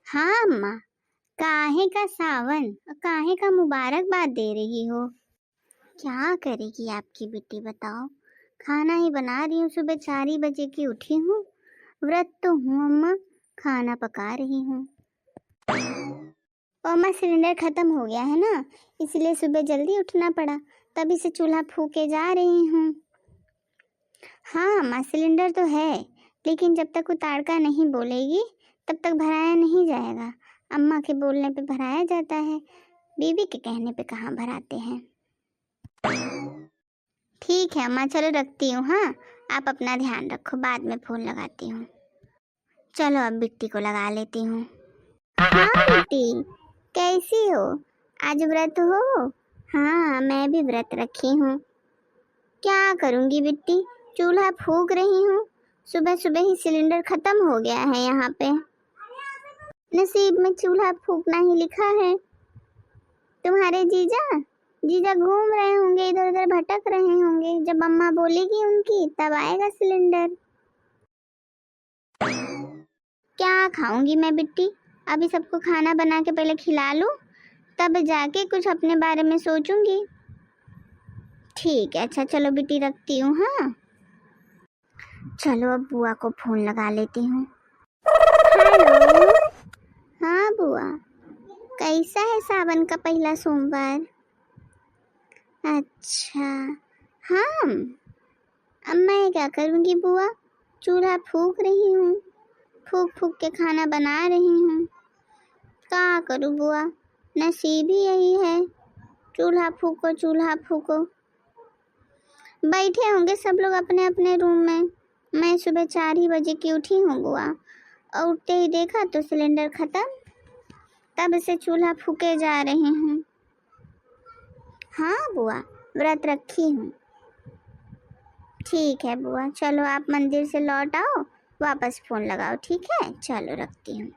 हाँ अम्मा, काहे का सावन और काहे का मुबारकबाद दे रही हो। क्या करेगी आपकी बेटी बताओ। खाना ही बना रही हूँ, सुबह 4 बजे की उठी हूँ। व्रत तो हूँ अम्मा, खाना पका रही हूँ। और अम्मा सिलेंडर खत्म हो गया है ना, इसलिए सुबह जल्दी उठना पड़ा, तभी से चूल्हा फूके जा रही हूँ। हाँ अम्मा, सिलेंडर तो है, लेकिन जब तक वो ताड़का नहीं बोलेगी तब तक भराया नहीं जाएगा। अम्मा के बोलने पे भराया जाता है, बीवी के कहने पे कहाँ भराते हैं। ठीक है अम्मा, चलो रखती हूँ। हाँ, आप अपना ध्यान रखो, बाद में फ़ोन लगाती हूँ। चलो अब बिट्टी को लगा लेती हूँ। हाँ बिट्टी, कैसी हो? आज व्रत हो? हाँ, मैं भी व्रत रखी हूँ। क्या करूँगी बिट्टी, चूल्हा फूंक रही हूँ। सुबह सुबह ही सिलेंडर खत्म हो गया है यहाँ पे। नसीब में चूल्हा फूंकना ही लिखा है। तुम्हारे जीजा जीजा घूम रहे होंगे, इधर उधर भटक रहे होंगे। जब अम्मा बोलेगी उनकी तब आएगा सिलेंडर। क्या खाऊंगी मैं बिट्टी, अभी सबको खाना बना के पहले खिला लूं, तब जाके कुछ अपने बारे में सोचूंगी। ठीक है, अच्छा चलो बिट्टी रखती हूँ। हाँ चलो अब बुआ को फोन लगा लेती हूँ। हेलो। हाँ बुआ, कैसा है सावन का पहला सोमवार? अच्छा, हाँ अब मैं क्या करूँगी बुआ, चूल्हा फूंक रही हूँ, फूंक फूंक के खाना बना रही हूँ। क्या करूँ बुआ, नसीब ही यही है, चूल्हा फूको चूल्हा फूको। बैठे होंगे सब लोग अपने अपने रूम में। मैं सुबह 4 ही बजे की उठी हूँ बुआ, और उठते ही देखा तो सिलेंडर ख़त्म, तब से चूल्हा फूके जा रहे हैं। हाँ बुआ, व्रत रखी हूँ। ठीक है बुआ, चलो आप मंदिर से लौट आओ, वापस फ़ोन लगाओ। ठीक है, चलो रखती हूँ।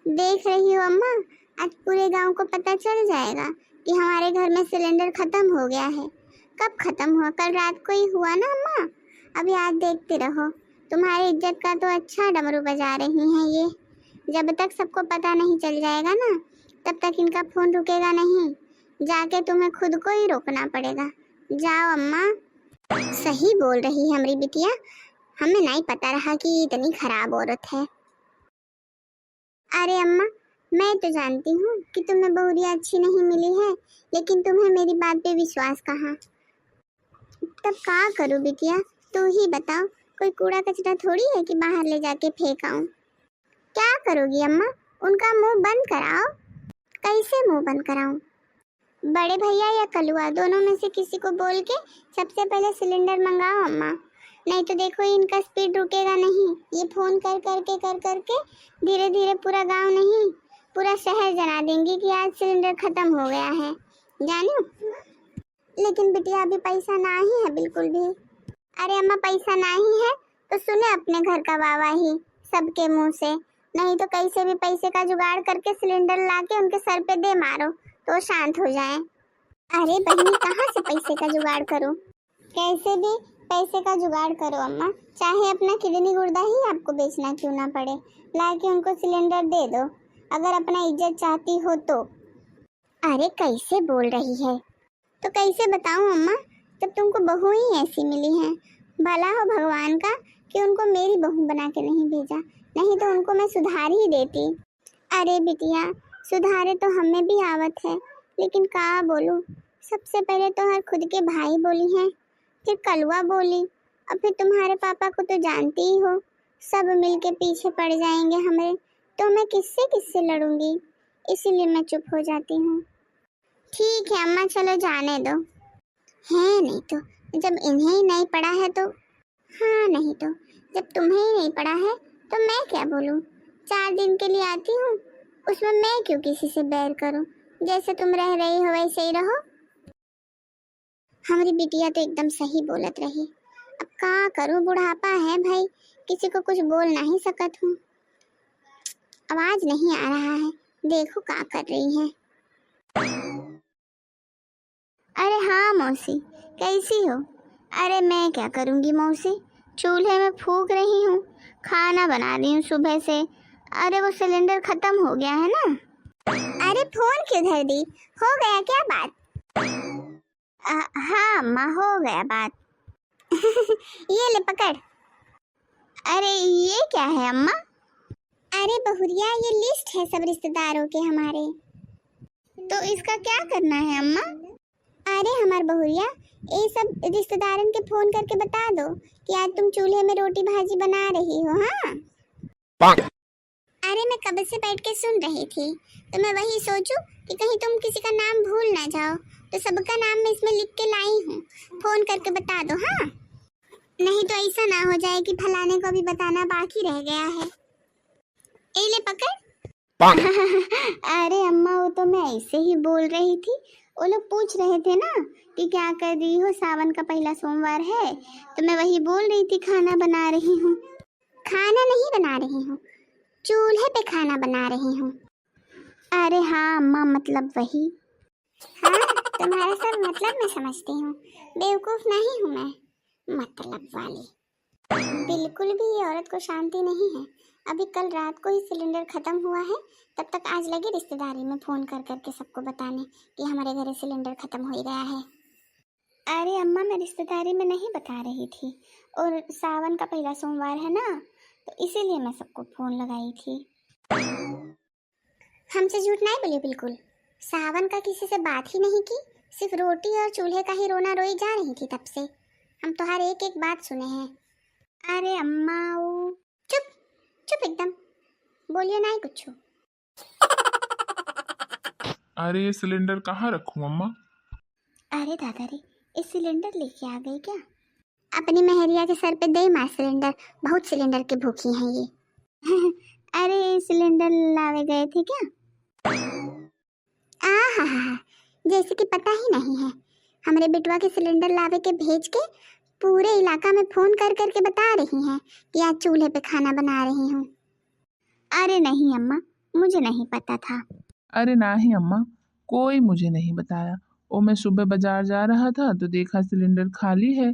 देख रही हो अम्मा, आज पूरे गांव को पता चल जाएगा कि हमारे घर में सिलेंडर खत्म हो गया है। कब खत्म हुआ? कल रात को ही हुआ ना अम्मा। अभी आज देखते रहो, तुम्हारी इज्जत का तो अच्छा डमरू बजा रही हैं ये। जब तक सबको पता नहीं चल जाएगा ना, तब तक इनका फोन रुकेगा नहीं। जाके तुम्हें खुद को ही रोकना पड़ेगा। जाओ अम्मा। सही बोल रही है हमारी बिटिया, हमें नहीं पता रहा कि इतनी खराब औरत है। अरे अम्मा, मैं तो जानती हूँ कि तुम्हें बहुरिया अच्छी नहीं मिली है, लेकिन तुम्हें मेरी बात पे विश्वास कहाँ। तब क्या करूँ बिटिया, तू ही बताओ। कोई कूड़ा कचरा थोड़ी है कि बाहर ले जाके फेंक आऊँ। क्या करोगी अम्मा, उनका मुंह बंद कराओ। कैसे मुंह बंद कराऊँ? बड़े भैया या कलुआ, दोनों में से किसी को बोल के सबसे पहले सिलेंडर मंगाओ अम्मा। नहीं तो देखो इनका स्पीड रुकेगा नहीं। ये फोन कर करके धीरे धीरे पूरा गांव नहीं, पूरा शहर जना देंगे कि आज सिलेंडर खत्म हो गया है, जानो। लेकिन बिटिया अभी पैसा ना ही है बिल्कुल भी। अरे अम्मा, पैसा ना ही है तो सुने अपने घर का वाहवाही सबके मुंह से, नहीं तो कैसे भी पैसे का जुगाड़ करके सिलेंडर लाके उनके सर पे दे मारो तो शांत हो जाए। अरे बहनी, कहाँ से पैसे का जुगाड़ करो? कैसे भी पैसे का जुगाड़ करो अम्मा, चाहे अपना किडनी गुर्दा ही आपको बेचना क्यों ना पड़े, लाके उनको सिलेंडर दे दो, अगर अपना इज्जत चाहती हो तो। अरे कैसे बोल रही है, तो कैसे बताऊं अम्मा, जब तुमको बहू ही ऐसी मिली है। भला हो भगवान का कि उनको मेरी बहू बना के नहीं भेजा, नहीं तो उनको मैं सुधार ही देती। अरे बिटिया, सुधारे तो हमें भी आवत है, लेकिन क्या बोलूं, सबसे पहले तो हर खुद के भाई बोली हैं, फिर कलुआ बोली, और फिर तुम्हारे पापा को तो जानती ही हो, सब मिलके पीछे पड़ जाएंगे हमें, तो मैं किससे किससे लड़ूंगी, इसीलिए मैं चुप हो जाती हूँ। ठीक है अम्मा, चलो जाने दो। है नहीं तो, जब इन्हें ही नहीं पड़ा है तो, हाँ नहीं तो जब तुम्हें ही नहीं पड़ा है तो मैं क्या बोलूँ। 4 दिन के लिए आती हूँ, उसमें मैं क्यों किसी से बैर करूँ, जैसे तुम रह रही हो वैसे ही रहो। हमारी बिटिया तो एकदम सही बोलत रही। अब क्या करूँ, बुढ़ापा है भाई, किसी को कुछ बोल नहीं सकत हूँ। आवाज नहीं आ रहा है, देखो क्या कर रही है। अरे हाँ मौसी, कैसी हो? अरे मैं क्या करूँगी मौसी, चूल्हे में फूंक रही हूँ, खाना बना रही हूँ सुबह से, अरे वो सिलेंडर खत्म हो गया है ना। अरे फोन क्यों धर दी, हो गया क्या बात? हाँ अम्मा, हो गया बात। ये ले पकड़। अरे ये क्या है अम्मा? अरे बहुरिया, ये लिस्ट है सब रिश्तेदारों के हमारे। तो इसका क्या करना है अम्मा? अरे हमार बहुरिया, ये सब रिश्तेदारों के फोन करके बता दो कि आज तुम चूल्हे में रोटी भाजी बना रही हो। हाँ अरे मैं कब से बैठ के सुन रही थी, तो मैं वही सोचूं कि कहीं तुम किसी का नाम भूल ना जाओ, तो सबका नाम मैं इसमें लिख के लाई हूँ। फोन करके बता दो। हाँ, नहीं तो ऐसा ना हो जाए कि फलाने को भी बताना बाकी रह गया है। ए ले पकड़। अरे अम्मा, वो तो मैं ऐसे ही बोल रही थी। वो लोग पूछ रहे थे ना कि क्या कर रही हो, सावन का पहला सोमवार है, तो मैं वही बोल रही थी खाना बना रही हूँ। खाना नहीं बना रही हूँ, चूल्हे पे खाना बना रही हूँ। अरे हाँ अम्मा, मतलब वही। हाँ, तुम्हारा सब मतलब मैं समझती हूँ, बेवकूफ नहीं हूँ मैं, मतलब वाली। बिल्कुल भी ये औरत को शांति नहीं है। अभी कल रात को ही सिलेंडर खत्म हुआ है, तब तक आज लगी रिश्तेदारी में फोन कर करके सबको बताने कि हमारे घर सिलेंडर खत्म हो गया है। अरे अम्मा, मैं रिश्तेदारी में नहीं बता रही थी, और सावन का पहला सोमवार है ना, तो इसीलिए मैं सबको फोन लगाई थी। हमसे झूठ नहीं बोले बिल्कुल। सावन का किसी से बात ही नहीं की, सिर्फ रोटी और चूल्हे का ही रोना रोई जा रही थी। तब से हम तुम्हारे एक एक बात सुने हैं। अरे अम्मा, चुप चुप एकदम, बोलिए नहीं कुछ। अरे ये सिलेंडर कहाँ रखूं अम्मा? अरे दादा रे, इस सिलेंडर लेके आ गई क्या? अपनी मेहरिया के सर पे दे मार सिलेंडर, बहुत सिलेंडर की भूखी हैं ये। अरे सिलेंडर लावे गए थे क्या? आहा, जैसे कि पता ही नहीं है। हमारे बेटवा के सिलेंडर लावे के भेज के पूरे इलाका में फोन कर करके बता रही हैं कि आज चूल्हे पे खाना बना रही हूँ। अरे नहीं अम्मा, मुझे नहीं पता था। अरे नहीं अम्मा, कोई मुझे नहीं बताया। ओ मैं सुबह बाजार जा रहा था तो देखा सिलेंडर खाली है,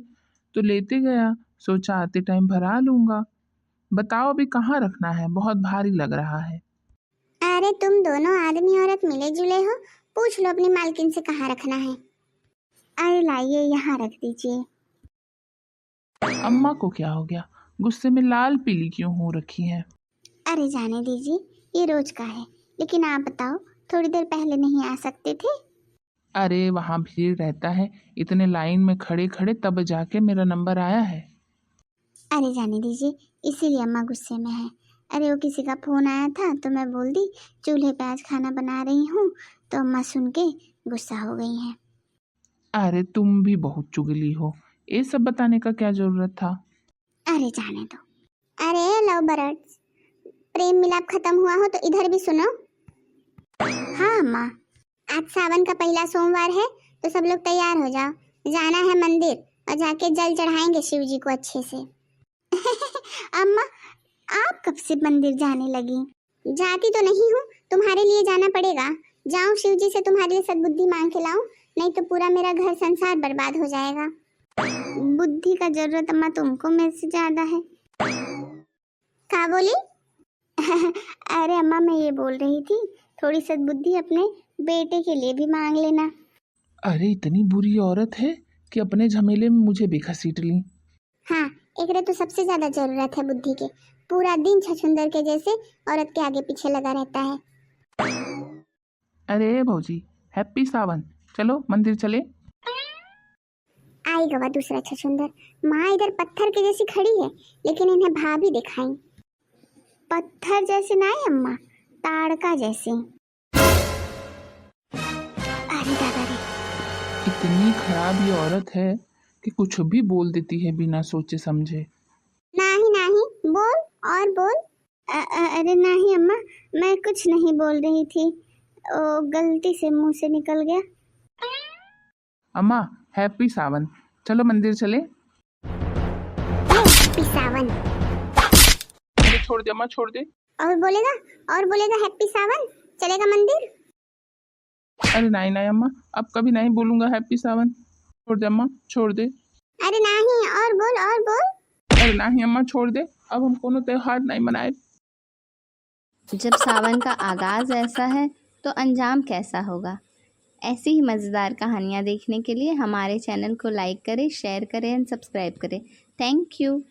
तो लेते गया, सोचा आते टाइम भरा लूंगा। बताओ अभी कहाँ रखना है, बहुत भारी लग रहा है। अरे तुम दोनों आदमी औरत मिले जुले हो, पूछ लो अपनी मालकिन से कहाँ रखना है। अरे लाइए, यहाँ रख दीजिए। अम्मा को क्या हो गया, गुस्से में लाल पीली क्यों हो रखी है? अरे जाने दीजिए, ये रोज का है। लेकिन आप बताओ, थोड़ी देर पहले नहीं आ सकते थे? अरे वहाँ भीड़ रहता है, इतने लाइन में खड़े खड़े तब जाके मेरा नंबर आया है। अरे जाने दीजिए, इसीलिए अम्मा गुस्से में है। अरे वो किसी का फोन आया था तो मैं बोल दी चूल्हे पे आज खाना बना रही हूँ, तो अम्मा सुन के गुस्सा हो गई हैं। अरे तुम भी बहुत चुगली हो, ये सब बताने का क्या जरूरत था? अरे जाने दो। अरे लव बर्ड्स, प्रेम मिलाप खत्म हुआ हो तो इधर भी सुनो। हाँ अम्मा, आज सावन का पहला सोमवार है, तो सब लोग तैयार हो जाओ, जाना है मंदिर और जाके जल चढ़ाएंगे शिव जी को अच्छे से। अम्मा, आप कब से मंदिर जाने लगी? जाती तो नहीं हूँ, तुम्हारे लिए जाना पड़ेगा। जाऊँ शिव जी से तुम्हारे लिए सद्बुद्धि मांग के लाऊं, नहीं तो पूरा मेरा घर संसार बर्बाद हो जाएगा। बुद्धि का जरूरत अम्मा तुमको मेरे से ज्यादा है। क्या बोली? अरे अम्मा, मैं ये बोल रही थी, थोड़ी सद्बुद्धि अपने बेटे के लिए भी मांग लेना। अरे इतनी बुरी औरत है कि अपने झमेले में मुझे भी घसीट ली। हाँ, एकरे तो सबसे ज्यादा जरूरत है बुद्धि के। पूरा दिन छछुंदर के जैसे औरत के आगे पीछे लगा रहता है। अरे भौजी, हैप्पी सावन, चलो मंदिर चले। आई गवा दूसरा छछुंदर। माँ इधर पत्थर के जैसी खड़ी है, लेकिन इन्हें भाभी दिखाई। पत्थर जैसे नहीं अम्मा, ताड़का जैसे। अरे दादा रे, इतनी खराब ये औरत है कि कुछ भी बोल देती है बिना सोचे समझे। नहीं नहीं, बोल और बोल। अरे नहीं अम्मा, मैं कुछ नहीं बोल रही थी, ओ गलती से मुंह से निकल गया। अम्मा हैप्पी सावन, चलो मंदिर चले। हैप्पी सावन। अरे छोड़ दे अम्मा, छोड़ दे। और बोलेगा हैप्पी सावन, चलेगा मंदिर। अरे नहीं नहीं अम्मा, अब कभी नहीं बोलूंगा हैप्पी सावन, छोड़ दे अम्मा, छोड़ दे। अरे नहीं, और बोल और बोल। अरे नहीं अम्मा, छोड़ दे, अब हम कोनो त्योहार नहीं मनाए। जब सावन का आगाज़ ऐसा है तो अंजाम कैसा होगा। ऐसी ही मज़ेदार कहानियाँ देखने के लिए हमारे चैनल को लाइक करें, शेयर करें एंड सब्सक्राइब करें। Thank you.